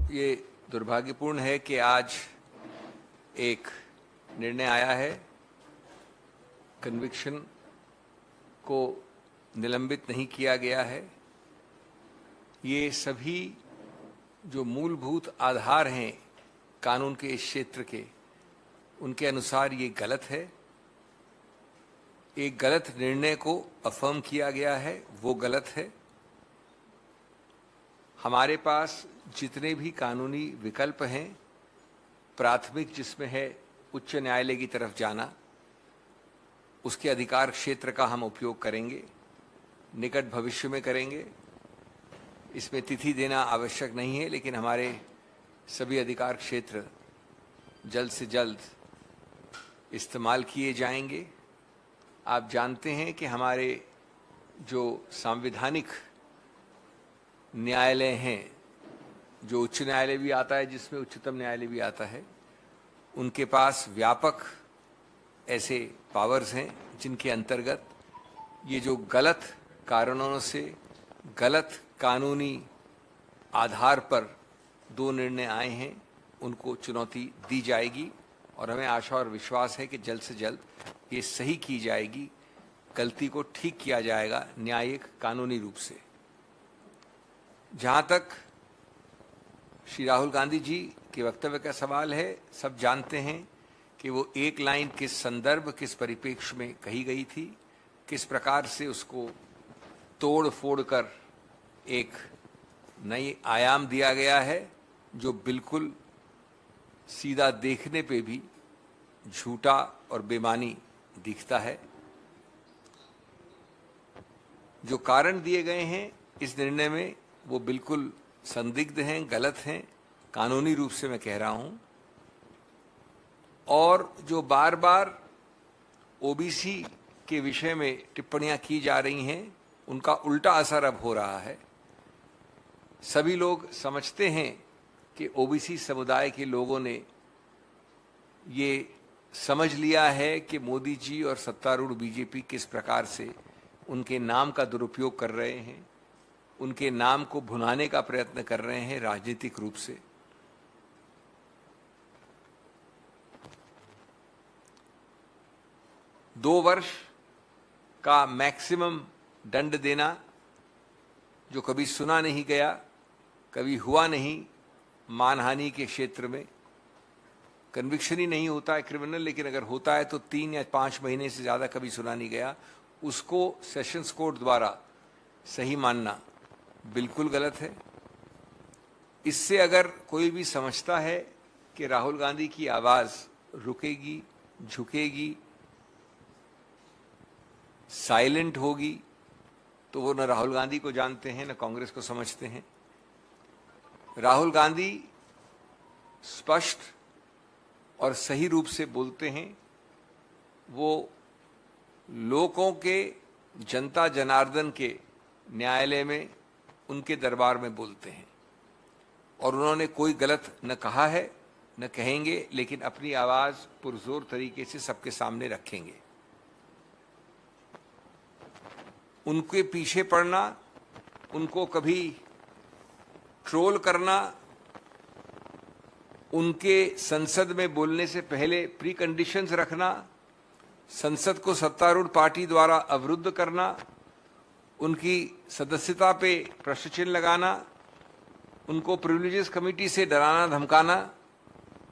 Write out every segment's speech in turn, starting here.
ये दुर्भाग्यपूर्ण है कि आज एक निर्णय आया है, कन्विक्शन को निलंबित नहीं किया गया है। ये सभी जो मूलभूत आधार हैं कानून के इस क्षेत्र के, उनके अनुसार ये गलत है। एक गलत निर्णय को अफर्म किया गया है, वो गलत है। हमारे पास जितने भी कानूनी विकल्प हैं, प्राथमिक जिसमें है उच्च न्यायालय की तरफ जाना, उसके अधिकार क्षेत्र का हम उपयोग करेंगे, निकट भविष्य में करेंगे। इसमें तिथि देना आवश्यक नहीं है, लेकिन हमारे सभी अधिकार क्षेत्र जल्द से जल्द इस्तेमाल किए जाएंगे। आप जानते हैं कि हमारे जो संवैधानिक न्यायालय हैं, जो उच्च न्यायालय भी आता है, जिसमें उच्चतम न्यायालय भी आता है, उनके पास व्यापक ऐसे पावर्स हैं जिनके अंतर्गत ये जो गलत कारणों से गलत कानूनी आधार पर दो निर्णय आए हैं, उनको चुनौती दी जाएगी। और हमें आशा और विश्वास है कि जल्द से जल्द ये सही की जाएगी, गलती को ठीक किया जाएगा न्यायिक कानूनी रूप से। जहाँ तक श्री राहुल गांधी जी के वक्तव्य का सवाल है, सब जानते हैं कि वो एक लाइन किस संदर्भ, किस परिप्रेक्ष्य में कही गई थी, किस प्रकार से उसको तोड़ फोड़ कर एक नई आयाम दिया गया है, जो बिल्कुल सीधा देखने पे भी झूठा और बेमानी दिखता है। जो कारण दिए गए हैं इस निर्णय में, वो बिल्कुल संदिग्ध हैं, गलत हैं, कानूनी रूप से मैं कह रहा हूं। और जो बार बार ओबीसी के विषय में टिप्पणियां की जा रही हैं, उनका उल्टा असर अब हो रहा है। सभी लोग समझते हैं कि ओबीसी समुदाय के लोगों ने ये समझ लिया है कि मोदी जी और सत्तारूढ़ बीजेपी किस प्रकार से उनके नाम का दुरुपयोग कर रहे हैं, उनके नाम को भुनाने का प्रयत्न कर रहे हैं राजनीतिक रूप से। दो वर्ष का मैक्सिमम दंड देना, जो कभी सुना नहीं गया, कभी हुआ नहीं मानहानि के क्षेत्र में। कन्विक्शन ही नहीं होता है क्रिमिनल, लेकिन अगर होता है तो 3 या 5 महीने से ज़्यादा कभी सुना नहीं गया, उसको सेशंस कोर्ट द्वारा सही मानना बिल्कुल गलत है। इससे अगर कोई भी समझता है कि राहुल गांधी की आवाज़ रुकेगी, झुकेगी, साइलेंट होगी, तो वो न राहुल गांधी को जानते हैं, न कांग्रेस को समझते हैं। राहुल गांधी स्पष्ट और सही रूप से बोलते हैं। वो लोगों के, जनता जनार्दन के न्यायालय में, उनके दरबार में बोलते हैं। और उन्होंने कोई गलत न कहा है, न कहेंगे, लेकिन अपनी आवाज़ पुरजोर तरीके से सबके सामने रखेंगे। उनके पीछे पड़ना, उनको कभी ट्रोल करना, उनके संसद में बोलने से पहले प्री कंडीशंस रखना, संसद को सत्तारूढ़ पार्टी द्वारा अवरुद्ध करना, उनकी सदस्यता पे प्रश्न चिन्ह लगाना, उनको प्रिविलेजेस कमेटी से डराना धमकाना,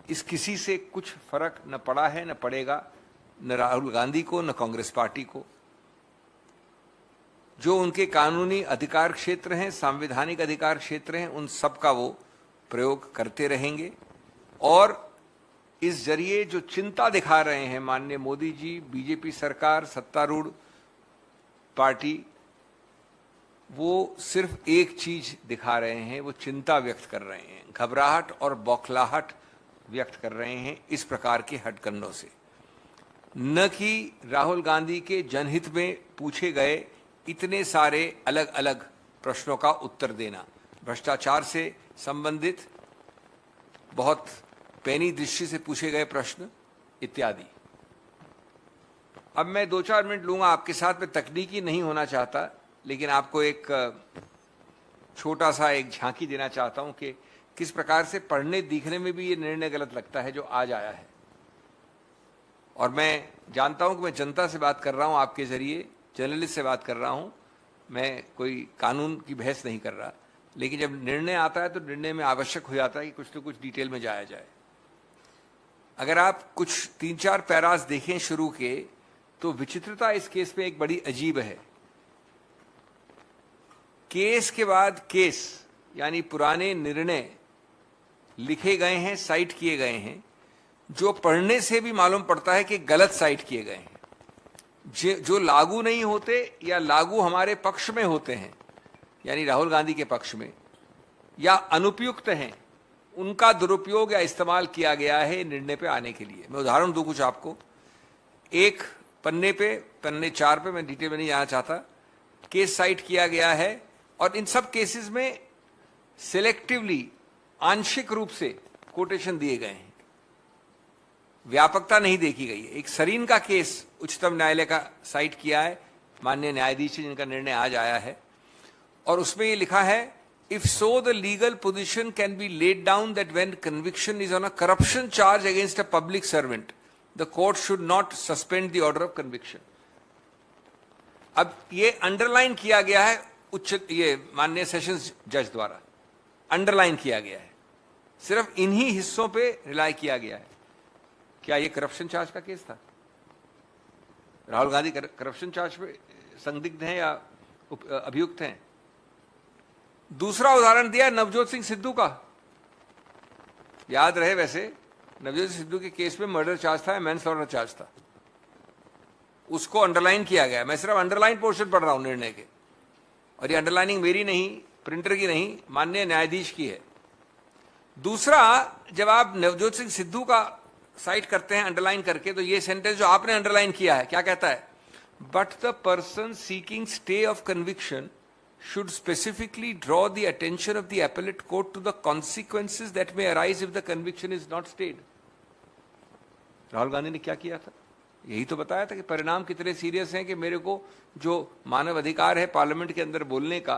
इस किसी से कुछ फर्क न पड़ा है, न पड़ेगा, न राहुल गांधी को, न कांग्रेस पार्टी को। जो उनके कानूनी अधिकार क्षेत्र हैं, संवैधानिक अधिकार क्षेत्र हैं, उन सब का वो प्रयोग करते रहेंगे। और इस जरिए जो चिंता दिखा रहे हैं माननीय मोदी जी, बीजेपी सरकार, सत्तारूढ़ पार्टी, वो सिर्फ एक चीज दिखा रहे हैं, वो चिंता व्यक्त कर रहे हैं, घबराहट और बौखलाहट व्यक्त कर रहे हैं इस प्रकार के हथकंडों से। न कि राहुल गांधी के जनहित में पूछे गए इतने सारे अलग अलग प्रश्नों का उत्तर देना, भ्रष्टाचार से संबंधित बहुत पैनी दृष्टि से पूछे गए प्रश्न इत्यादि। अब मैं 2-4 मिनट लूंगा आपके साथ में, तकनीकी नहीं होना चाहता, लेकिन आपको एक छोटा सा एक झांकी देना चाहता हूं कि किस प्रकार से पढ़ने दिखने में भी ये निर्णय गलत लगता है जो आज आया है। और मैं जानता हूं कि मैं जनता से बात कर रहा हूं, आपके जरिए जर्नलिस्ट से बात कर रहा हूं, मैं कोई कानून की बहस नहीं कर रहा, लेकिन जब निर्णय आता है तो निर्णय में आवश्यक हो जाता है कि कुछ तो कुछ डिटेल में जाया जाए। अगर आप कुछ 3-4 पैरास देखें शुरू के, तो विचित्रता इस केस में एक बड़ी अजीब है। केस के बाद केस, यानी पुराने निर्णय लिखे गए हैं, साइट किए गए हैं, जो पढ़ने से भी मालूम पड़ता है कि गलत साइट किए गए हैं, जो लागू नहीं होते या लागू हमारे पक्ष में होते हैं, यानी राहुल गांधी के पक्ष में, या अनुपयुक्त हैं, उनका दुरुपयोग या इस्तेमाल किया गया है निर्णय पे आने के लिए। मैं उदाहरण दूं कुछ आपको। एक पन्ने 4 पे, मैं डिटेल में नहीं जाना चाहता, केस साइट किया गया है और इन सब केसेस में सिलेक्टिवली, आंशिक रूप से कोटेशन दिए गए हैं, व्यापकता नहीं देखी गई है। एक सरीन का केस उच्चतम न्यायालय का साइट किया है माननीय न्यायाधीश जिनका निर्णय आज आया है, और उसमें ये लिखा है, if so the legal position can be laid down that when conviction is on a corruption charge against a public servant, the court should not suspend the order of conviction. अब ये अंडरलाइन किया गया है ये माननीय sessions जज द्वारा underline किया गया है, सिर्फ इन्हीं हिस्सों पे रिलाई किया गया है। क्या ये करप्शन चार्ज का केस था? राहुल गांधी करप्शन चार्ज पे संदिग्ध हैं या अभियुक्त हैं? दूसरा उदाहरण दिया नवजोत सिंह सिद्धू का। याद रहे, वैसे नवजोत सिंह सिद्धू के केस में मर्डर चार्ज था, मैनस्लॉटर चार्ज था, उसको अंडरलाइन किया गया। मैं सिर्फ अंडरलाइन पोर्शन पढ़ रहा हूं निर्णय के, और ये अंडरलाइनिंग मेरी नहीं, प्रिंटर की नहीं, माननीय न्यायाधीश की है। दूसरा, जब आप नवजोत सिंह सिद्धू का साइट करते हैं अंडरलाइन करके, तो ये सेंटेंस जो आपने अंडरलाइन किया है, क्या कहता है? But the person seeking stay of conviction should specifically draw the attention of the appellate court to the consequences that may arise if the conviction is not stayed. Rahul Gandhi ने क्या किया था? यही तो बताया था कि परिणाम कितने सीरियस हैं कि मेरे को जो मानव अधिकार है पार्लियामेंट के अंदर बोलने का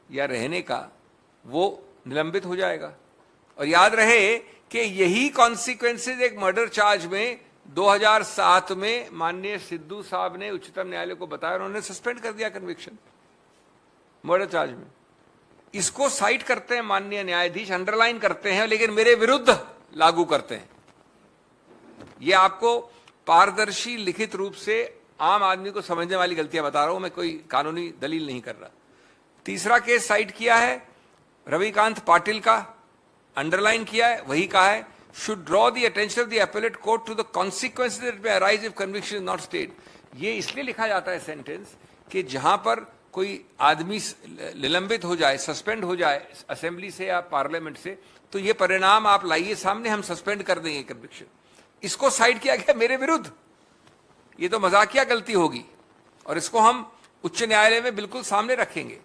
या रहने का, वो निलंबित हो जाएगा। और याद रहे कि यही कॉन्सिक्वेंसेज एक मर्डर चार्ज में 2007 में माननीय सिद्धू साहब ने उच्चतम न्यायालय को बताया, उन्होंने सस्पेंड कर दिया कन्विक्शन मर्डर चार्ज में। इसको साइट करते हैं माननीय न्यायाधीश, अंडरलाइन करते हैं, लेकिन मेरे विरुद्ध लागू करते हैं। यह आपको पारदर्शी लिखित रूप से आम आदमी को समझने वाली गलतियां बता रहा हूं, मैं कोई कानूनी दलील नहीं कर रहा। तीसरा केस साइट किया है रविकांत पाटिल का, अंडरलाइन किया है, वही कहा है, should draw the attention of the appellate court to the consequences that may arise if conviction is not stayed. ये इसलिए लिखा जाता है सेंटेंस कि जहां पर कोई आदमी निलंबित हो जाए, सस्पेंड हो जाए असेंबली से या पार्लियामेंट से, तो ये परिणाम आप लाइए सामने, हम सस्पेंड कर देंगे कन्विक्शन। इसको साइड किया गया मेरे विरुद्ध। ये तो मजाकिया गलती होगी और इसको हम उच्च न्यायालय में बिल्कुल सामने रखेंगे।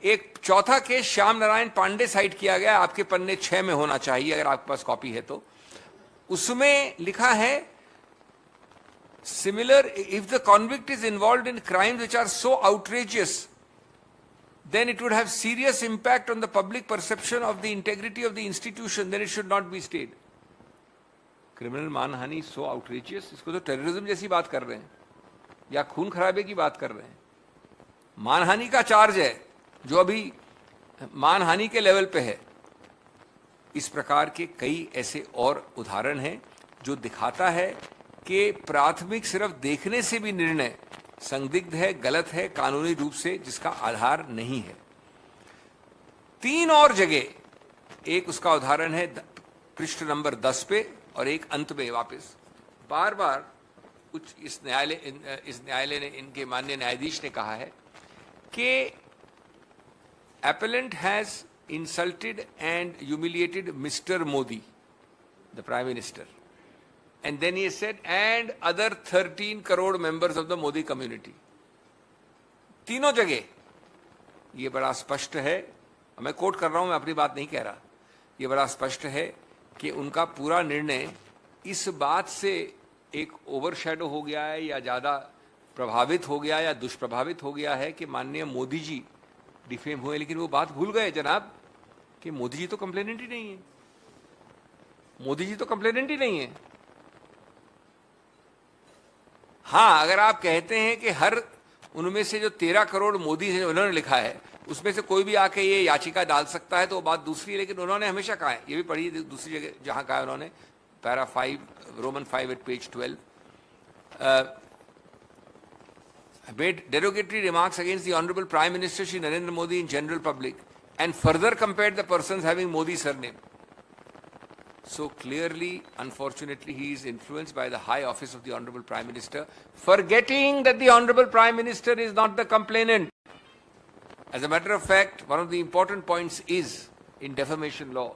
एक चौथा केस श्याम नारायण पांडे साइड किया गया, आपके पन्ने 6 में होना चाहिए अगर आपके पास कॉपी है तो। उसमें लिखा है, similar, if the convict is involved in crimes which are so outrageous, then it would have serious impact on the public perception of the integrity of the institution, then it should not be stayed. Criminal मानहानि so outrageous, इसको तो terrorism जैसी बात कर रहे हैं या खून खराबे की बात कर रहे हैं। मानहानि का चार्ज है जो अभी मानहानि के लेवल पे है। इस प्रकार के कई ऐसे और उदाहरण हैं जो दिखाता है कि प्राथमिक सिर्फ देखने से भी निर्णय संदिग्ध है, गलत है कानूनी रूप से, जिसका आधार नहीं है। 3 और जगह, एक उसका उदाहरण है पृष्ठ नंबर 10 पे और एक अंत में वापस बार बार इस न्यायालय ने, इनके माननीय न्यायाधीश ने कहा है कि appellant has insulted and humiliated Mr. Modi, the Prime Minister. And then he said, and other 13 crore members of the Modi community. तीनों जगह ये बड़ा स्पष्ट है, मैं कोट कर रहा हूं, मैं अपनी बात नहीं कह रहा, ये बड़ा स्पष्ट है कि उनका पूरा निर्णय इस बात से एक ओवरशैडो हो गया है या ज्यादा प्रभावित हो गया या दुष्प्रभावित हो गया है कि माननीय मोदी जी डिफेम हुए, लेकिन वो बात भूल गए जनाब कि मोदी जी तो कंप्लेनेंट ही नहीं है, मोदी जी तो कंप्लेनेंट ही नहीं है। हाँ, अगर आप कहते हैं कि हर उनमें से जो 13 करोड़ मोदी से उन्होंने लिखा है उसमें से कोई भी आके ये याचिका डाल सकता है तो वो बात दूसरी है, लेकिन उन्होंने हमेशा कहा है, ये भी पढ़ी दूसरी जगह जहां कहा है उन्होंने, para 5 Roman 5 at page 12, made derogatory remarks against the Honorable Prime Minister Shri Narendra Modi in general public and further compared the persons having Modi surname. So clearly, unfortunately, he is influenced by the high office of the Honorable Prime Minister, forgetting that the Honorable Prime Minister is not the complainant. As a matter of fact, one of the important points is in defamation law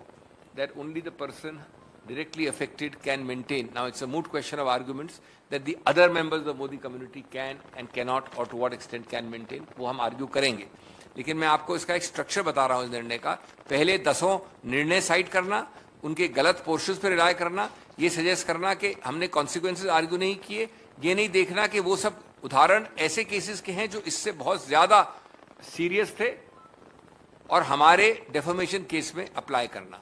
that only the person directly affected can maintain. Now, it's a moot question of arguments that the other members of the Modi community can and cannot or to what extent can maintain. वो हम argue करेंगे, लेकिन मैं आपको इसका एक structure बता रहा हूँ इस निर्णय का। पहले 10 निर्णय साइड करना, उनके गलत पोर्शंस पर रिलाय करना, ये सजेस्ट करना कि हमने कॉन्सिक्वेंसेज आर्ग्यू नहीं किए, ये नहीं देखना कि वो सब उदाहरण ऐसे केसेस के हैं जो इससे बहुत ज्यादा सीरियस थे और हमारे डेफर्मेशन केस में अप्लाई करना।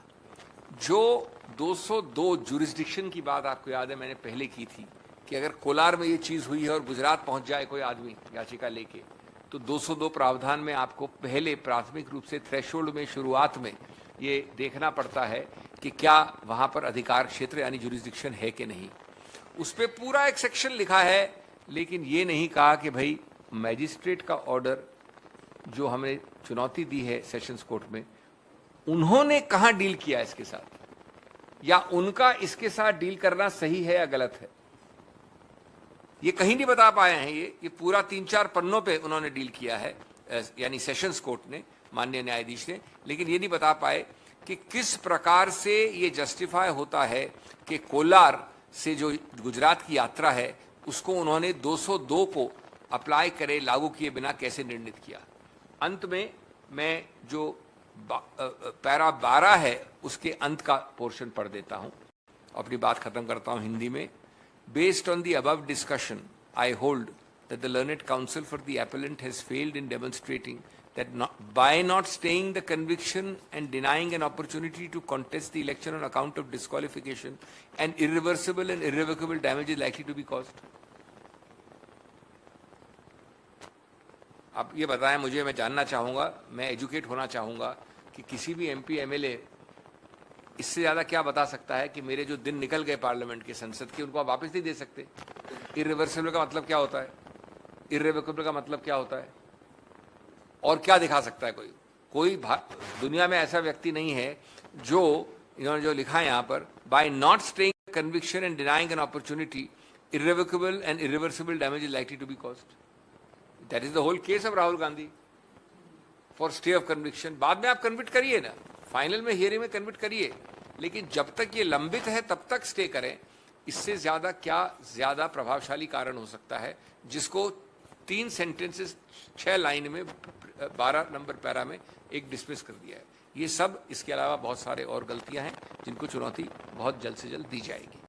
जो 202 जुरिस्डिक्शन की बात आपको याद है मैंने पहले की थी कि अगर कोलार में ये चीज हुई है और गुजरात पहुंच जाए कोई आदमी याचिका लेके, तो 202 प्रावधान में आपको पहले प्राथमिक रूप से थ्रेशोल्ड में शुरुआत में ये देखना पड़ता है कि क्या वहां पर अधिकार क्षेत्र यानी जुरिस्डिक्शन है कि नहीं। उस पर पूरा एक सेक्शन लिखा है, लेकिन ये नहीं कहा कि भाई मैजिस्ट्रेट का ऑर्डर जो हमने चुनौती दी है सेशंस कोर्ट में, उन्होंने कहां डील किया इसके साथ, या उनका इसके साथ डील करना सही है या गलत है, ये कहीं नहीं बता पाए हैं। ये पूरा 3-4 पन्नों पे उन्होंने डील किया है, यानी सेशंस कोर्ट ने, माननीय न्यायाधीश ने, लेकिन ये नहीं बता पाए कि किस प्रकार से ये जस्टिफाई होता है कि कोलार से जो गुजरात की यात्रा है उसको उन्होंने 202 को अप्लाई करे लागू किए बिना कैसे निर्णित किया। अंत में मैं जो पैरा 12 है उसके अंत का पोर्शन पढ़ देता हूं, अपनी बात खत्म करता हूं हिंदी में। Based on the above discussion I hold that the learned council for the appellant has failed in demonstrating that by not staying the conviction and denying an opportunity to contest the election on account of disqualification, an irreversible and irrevocable damage is likely to be caused. आप ये बताएं मुझे, मैं जानना चाहूँगा, मैं educate होना चाहूँगा कि किसी भी MP MLA इससे ज़्यादा क्या बता सकता है कि मेरे जो दिन निकल गए पार्लियामेंट के, संसद के, उनको आप वापस नहीं दे सकते। इर्रिवर्सिबल का मतलब क्या होता है, इर्रिवोकेबल का मतलब क्या होता है, और क्या दिखा सकता है कोई दुनिया में ऐसा व्यक्ति नहीं है जो इन्होंने जो लिखा है यहाँ पर, by not staying conviction and denying an opportunity irrevocable and irreversible damage is likely to be caused. That is the whole case of Rahul Gandhi for stay of conviction. बाद में आप कन्विक्ट करिए ना, फाइनल में हियरिंग में कन्विक्ट करिए, लेकिन जब तक ये लंबित है तब तक स्टे करें। इससे ज्यादा क्या ज्यादा प्रभावशाली कारण हो सकता है जिसको 3 सेंटेंसेस 6 लाइन में 12 नंबर पैरा में एक डिसमिस कर दिया है। ये सब, इसके अलावा बहुत सारे और गलतियां हैं जिनको चुनौती बहुत जल्द से जल्द दी जाएगी।